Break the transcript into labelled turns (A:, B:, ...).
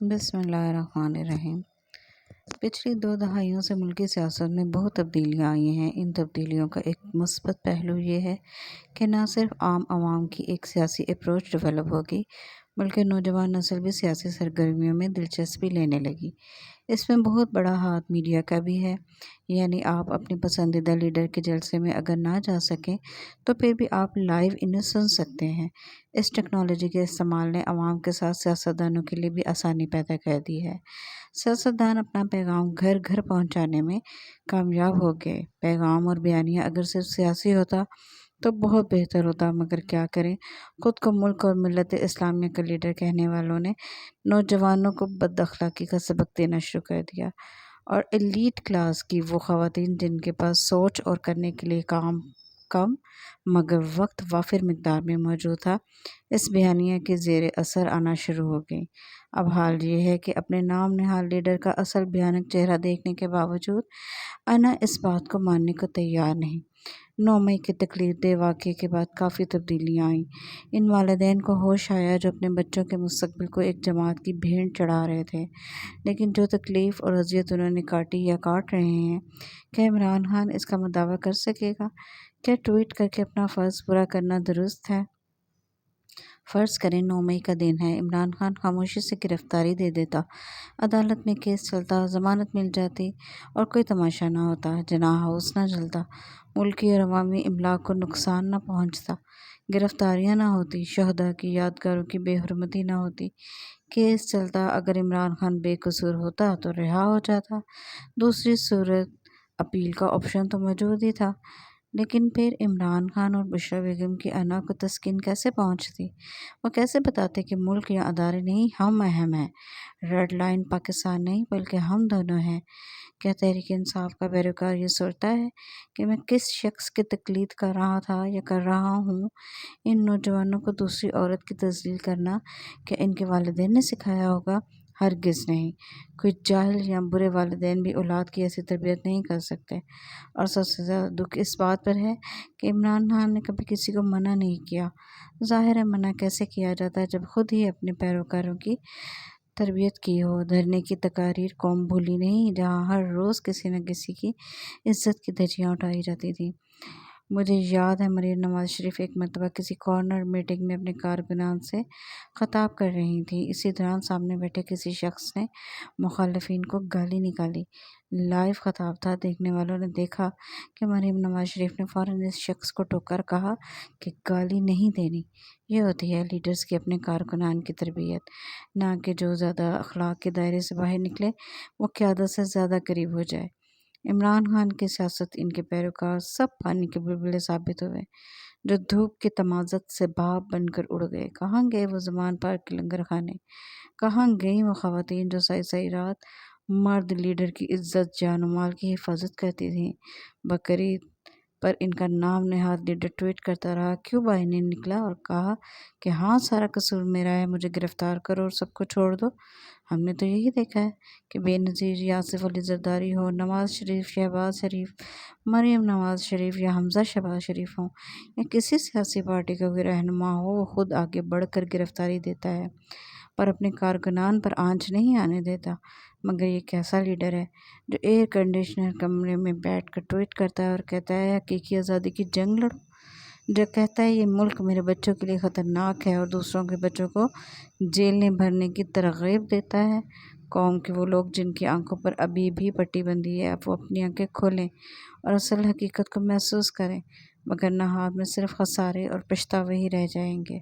A: بسم اللہ الرحمن الرحیم۔ پچھلی 2 دہائیوں سے ملکی سیاست میں بہت تبدیلیاں آئی ہیں۔ ان تبدیلیوں کا ایک مثبت پہلو یہ ہے کہ نہ صرف عام عوام کی ایک سیاسی اپروچ ڈیولپ ہوگی بلکہ نوجوان نسل بھی سیاسی سرگرمیوں میں دلچسپی لینے لگی۔ اس میں بہت بڑا ہاتھ میڈیا کا بھی ہے، یعنی آپ اپنی پسندیدہ لیڈر کے جلسے میں اگر نہ جا سکیں تو پھر بھی آپ لائیو انہیں سن سکتے ہیں۔ اس ٹیکنالوجی کے استعمال نے عوام کے ساتھ سیاستدانوں کے لیے بھی آسانی پیدا کر دی ہے۔ سیاستدان اپنا پیغام گھر گھر پہنچانے میں کامیاب ہو گئے۔ پیغام اور بیانیہ اگر صرف سیاسی ہوتا تو بہت بہتر ہوتا، مگر کیا کریں، خود کو ملک اور ملت اسلامیہ کا لیڈر کہنے والوں نے نوجوانوں کو بد اخلاقی کا سبق دینا شروع کر دیا، اور ایلیٹ کلاس کی وہ خواتین جن کے پاس سوچ اور کرنے کے لیے کام کم مگر وقت وافر مقدار میں موجود تھا، اس بیانیہ کے زیر اثر آنا شروع ہو گئیں۔ اب حال یہ ہے کہ اپنے نام نہاد لیڈر کا اصل بھیانک چہرہ دیکھنے کے باوجود انا اس بات کو ماننے کو تیار نہیں۔ 9 مئی کے تکلیف دہ واقعے کے بعد کافی تبدیلیاں آئیں۔ ان والدین کو ہوش آیا جو اپنے بچوں کے مستقبل کو ایک جماعت کی بھیڑ چڑھا رہے تھے، لیکن جو تکلیف اور اذیت انہوں نے کاٹی یا کاٹ رہے ہیں، کیا عمران خان اس کا مداوع کر سکے گا؟ کیا ٹویٹ کر کے اپنا فرض پورا کرنا درست ہے؟ فرض کریں 9 مئی کا دن ہے، عمران خان خاموشی سے گرفتاری دے دیتا، عدالت میں کیس چلتا، ضمانت مل جاتی اور کوئی تماشا نہ ہوتا، جناح ہاؤس نہ جلتا، ملکی اور عوامی املاک کو نقصان نہ پہنچتا، گرفتاریاں نہ ہوتی، شہداء کی یادگاروں کی بے حرمتی نہ ہوتی، کیس چلتا، اگر عمران خان بے قصور ہوتا تو رہا ہو جاتا، دوسری صورت اپیل کا آپشن تو موجود ہی تھا۔ لیکن پھر عمران خان اور بشریٰ بیگم کی انا کو تسکین کیسے پہنچتی؟ وہ کیسے بتاتے کہ ملک یا ادارے نہیں، ہم اہم ہیں، ریڈ لائن پاکستان نہیں بلکہ ہم دونوں ہیں؟ کیا تحریک انصاف کا پیروکار یہ سوچتا ہے کہ میں کس شخص کی تقلید کر رہا تھا یا کر رہا ہوں؟ ان نوجوانوں کو دوسری عورت کی تذلیل کرنا کیا ان کے والدین نے سکھایا ہوگا؟ ہرگز نہیں۔ کوئی جاہل یا برے والدین بھی اولاد کی ایسی تربیت نہیں کر سکتے، اور سب سے زیادہ دکھ اس بات پر ہے کہ عمران خان نے کبھی کسی کو منع نہیں کیا۔ ظاہر ہے منع کیسے کیا جاتا ہے جب خود ہی اپنے پیروکاروں کی تربیت کی ہو۔ دھرنے کی تقاریر قوم بھولی نہیں، جہاں ہر روز کسی نہ کسی کی عزت کی دھجیاں اٹھائی جاتی تھیں۔ مجھے یاد ہے مریم نواز شریف ایک مرتبہ کسی کارنر میٹنگ میں اپنے کارکنان سے خطاب کر رہی تھیں۔ اسی دوران سامنے بیٹھے کسی شخص نے مخالفین کو گالی نکالی۔ لائیو خطاب تھا، دیکھنے والوں نے دیکھا کہ مریم نواز شریف نے فوراً اس شخص کو ٹوک کر کہا کہ گالی نہیں دینی۔ یہ ہوتی ہے لیڈرز کی اپنے کارکنان کی تربیت، نہ کہ جو زیادہ اخلاق کے دائرے سے باہر نکلے وہ قیادت سے زیادہ قریب ہو جائے۔ عمران خان کی سیاست، ان کے پیروکار سب پانی کے بلبلے ثابت ہوئے جو دھوپ کی تمازت سے بھاپ بن کر اڑ گئے۔ کہاں گئے وہ زمان پارک کے لنگر خانے؟ کہاں گئیں وہ خواتین جو سائی سائی رات مرد لیڈر کی عزت جان و مال کی حفاظت کرتی تھیں؟ بقرعید پر ان کا نام نہاد لیڈر ٹویٹ کرتا رہا، کیوں باہر نکلا اور کہا کہ ہاں سارا قصور میرا ہے، مجھے گرفتار کرو اور سب کو چھوڑ دو؟ ہم نے تو یہی دیکھا ہے کہ بے نظیر آصف علی زرداری ہو، نواز شریف، شہباز شریف، مریم نواز شریف یا حمزہ شہباز شریف ہوں، یا کسی سیاسی پارٹی کا کوئی رہنما ہو، وہ خود آگے بڑھ کر گرفتاری دیتا ہے پر اپنے کارکنان پر آنچ نہیں آنے دیتا۔ مگر یہ کیسا لیڈر ہے جو ایئر کنڈیشنر کمرے میں بیٹھ کر ٹویٹ کرتا ہے اور کہتا ہے حقیقی آزادی کی جنگ لڑو، جو کہتا ہے یہ ملک میرے بچوں کے لیے خطرناک ہے اور دوسروں کے بچوں کو جیلیں بھرنے کی ترغیب دیتا ہے۔ قوم کے وہ لوگ جن کی آنکھوں پر ابھی بھی پٹی بندھی ہے، اب وہ اپنی آنکھیں کھولیں اور اصل حقیقت کو محسوس کریں، مگر نہ ہاتھ میں صرف خسارے اور پچھتاوے ہی رہ جائیں گے۔